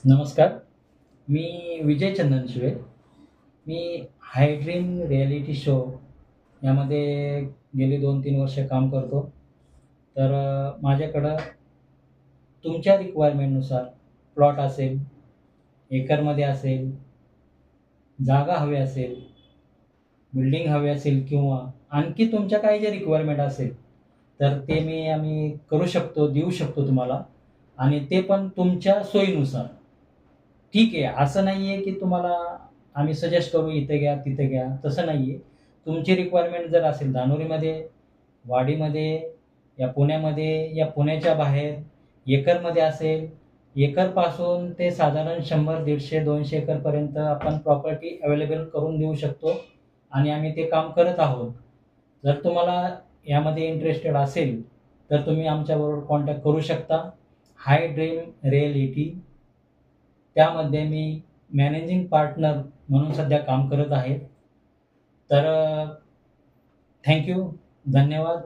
नमस्कार. मी विजय चंदन शिवे. मी हाय dream reality show यामध्ये गेली 2-3 वर्ष काम करतो. तर माझ्याकडं तुमच्या रिक्वायरमेंटनुसार प्लॉट असेल, एकरमध्ये असेल, जागा हवी असेल, बिल्डिंग हवी असेल किंवा आणखी तुमच्या काही जे रिक्वायरमेंट असेल, तर ते आम्ही करू शकतो, देऊ शकतो तुम्हाला आणि ते पण तुमच्या सोयीनुसार. ठीक आहे. असं नाहीये, की तुम्हाला आम्ही सजेस्ट करू इथे घ्या, तिथे घ्या, तसं नाहीये. तुमची रिक्वायरमेंट जर असेल धानोरीमध्ये, वाडीमध्ये, या पुण्यामध्ये, या पुण्याच्या बाहेर, एकरमध्ये असेल, एकरपासून ते साधारण 100, 150, 200 एकरपर्यंत आपण प्रॉपर्टी अवेलेबल करून देऊ शकतो आणि आम्ही ते काम करत आहोत. जर तुम्हाला यामध्ये इंटरेस्टेड असेल, तर तुम्ही आमच्याबरोबर कॉन्टॅक्ट करू शकता. हाय ड्रीम रिअॅलिटी त्यामध्ये मी मॅनेजिंग पार्टनर म्हणून सध्या काम करत आहे. तर थँक यू. धन्यवाद.